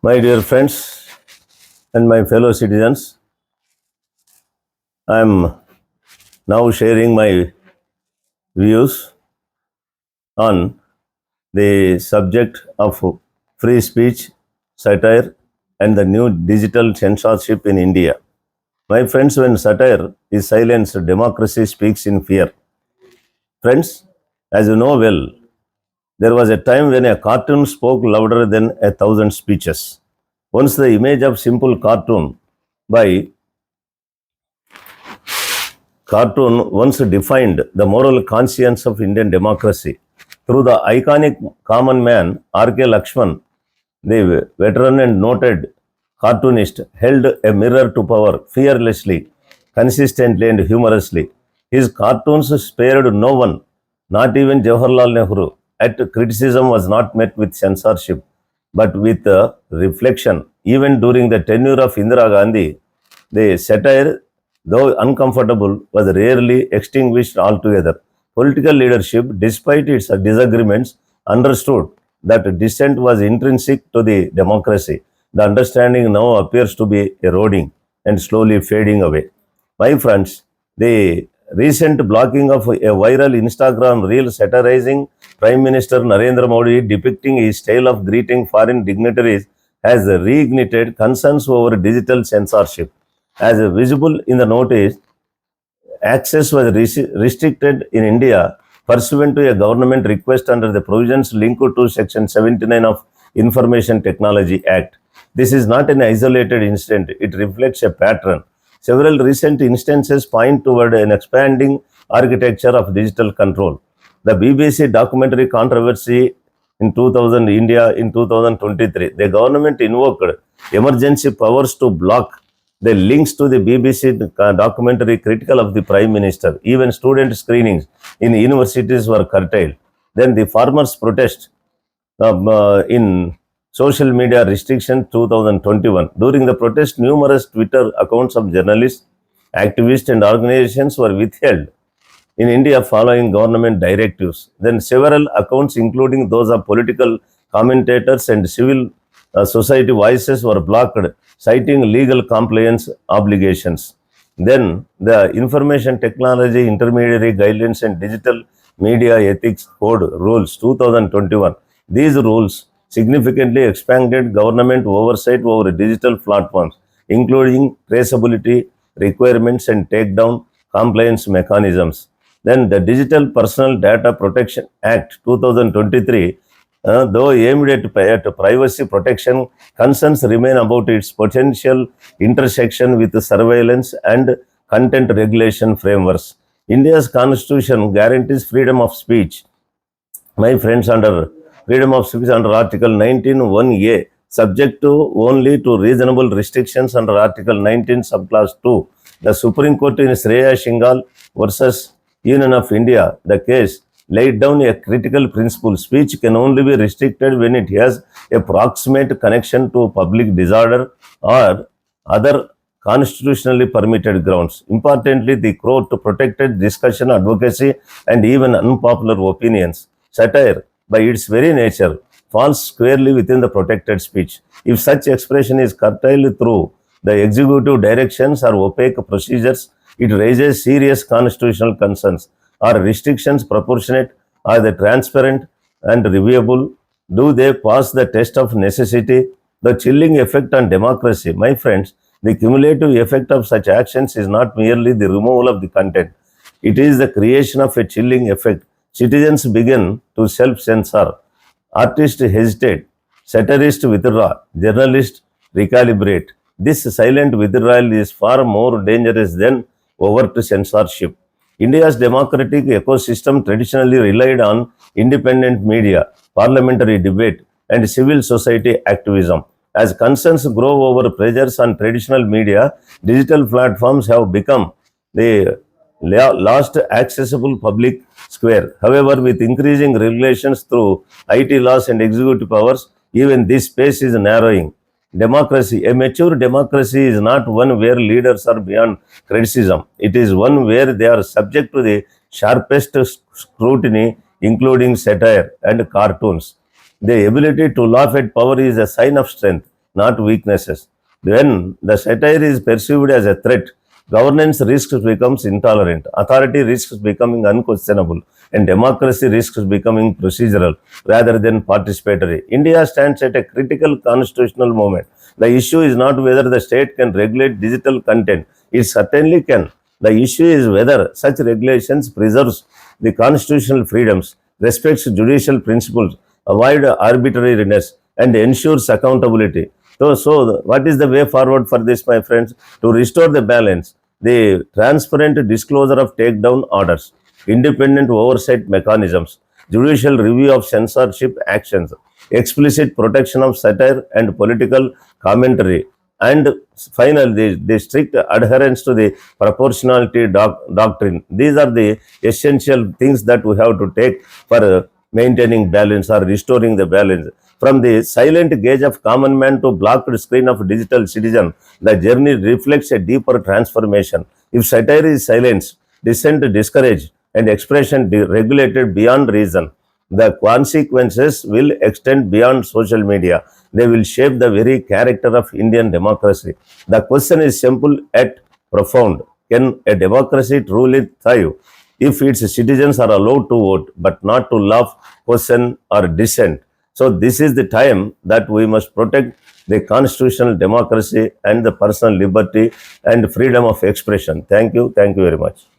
My dear friends and my fellow citizens, I am now sharing my views on the subject of free speech, satire, and the new digital censorship in India. My friends, when satire is silenced, democracy speaks in fear. Friends, as you know well, there was a time when a cartoon spoke louder than 1,000 speeches. Once the image of simple cartoon once defined the moral conscience of Indian democracy. Through the iconic common man, R.K. Lakshman, the veteran and noted cartoonist, held a mirror to power fearlessly, consistently, and humorously. His cartoons spared no one, not even Jawaharlal Nehru. At criticism was not met with censorship, but with reflection. Even during the tenure of Indira Gandhi, the satire, though uncomfortable, was rarely extinguished altogether. Political leadership, despite its disagreements, understood that dissent was intrinsic to the democracy. The understanding now appears to be eroding and slowly fading away. My friends, the recent blocking of a viral Instagram reel satirizing Prime Minister Narendra Modi depicting his style of greeting foreign dignitaries has reignited concerns over digital censorship. As visible in the notice, access was restricted in India pursuant to a government request under the provisions linked to Section 79 of Information Technology Act. This is not an isolated incident, it reflects a pattern. Several recent instances point toward an expanding architecture of digital control. The BBC documentary controversy in 2000 India in 2023, the government invoked emergency powers to block the links to the BBC documentary critical of the Prime Minister. Even student screenings in universities were curtailed. Then the farmers' protest in social media restriction 2021. During the protest, numerous Twitter accounts of journalists, activists, and organizations were withheld in India following government directives. Then several accounts, including those of political commentators and civil society voices, were blocked, citing legal compliance obligations. Then the Information Technology Intermediary Guidelines and Digital Media Ethics Code Rules 2021. These rules significantly expanded government oversight over digital platforms, including traceability requirements and takedown compliance mechanisms. Then the Digital Personal Data Protection Act 2023, though aimed at privacy protection, concerns remain about its potential intersection with surveillance and content regulation frameworks. India's constitution guarantees freedom of speech. My friends, under freedom of speech under Article 19(1)(a), subject to only to reasonable restrictions under Article 19, subclass 2. The Supreme Court in Shreya Shingal versus Union of India, the case laid down a critical principle. Speech can only be restricted when it has a proximate connection to public disorder or other constitutionally permitted grounds. Importantly, the court protected discussion, advocacy, and even unpopular opinions. Satire, by its very nature, falls squarely within the protected speech. If such expression is curtailed through the executive directions or opaque procedures, it raises serious constitutional concerns. Are restrictions proportionate? Are they transparent and reviewable? Do they pass the test of necessity? The chilling effect on democracy. My friends, the cumulative effect of such actions is not merely the removal of the content. It is the creation of a chilling effect. Citizens begin to self-censor. Artists hesitate. Satirists withdraw. Journalists recalibrate. This silent withdrawal is far more dangerous than overt censorship. India's democratic ecosystem traditionally relied on independent media, parliamentary debate, and civil society activism. As concerns grow over pressures on traditional media, digital platforms have become the last accessible public square. However, with increasing regulations through IT laws and executive powers, even this space is narrowing. Democracy, a mature democracy is not one where leaders are beyond criticism. It is one where they are subject to the sharpest scrutiny, including satire and cartoons. The ability to laugh at power is a sign of strength. not weaknesses. When the satire is perceived as a threat, governance risks becomes intolerant, authority risks becoming unquestionable, and democracy risks becoming procedural rather than participatory. India stands at a critical constitutional moment. The issue is not whether the state can regulate digital content. It certainly can. The issue is whether such regulations preserves the constitutional freedoms, respects judicial principles, avoid arbitrariness, and ensures accountability. So, what is the way forward for this, my friends? To restore the balance, the transparent disclosure of takedown orders, independent oversight mechanisms, judicial review of censorship actions, explicit protection of satire and political commentary, and finally, the strict adherence to the proportionality doctrine. These are the essential things that we have to take for maintaining balance or restoring the balance. From the silent gaze of common man to blocked screen of digital citizen, the journey reflects a deeper transformation. If satire is silenced, dissent discouraged, and expression regulated beyond reason, the consequences will extend beyond social media. They will shape the very character of Indian democracy. The question is simple yet profound. Can a democracy truly thrive if its citizens are allowed to vote but not to laugh, question, or dissent? So, this is the time that we must protect the constitutional democracy and the personal liberty and freedom of expression. Thank you. Thank you very much.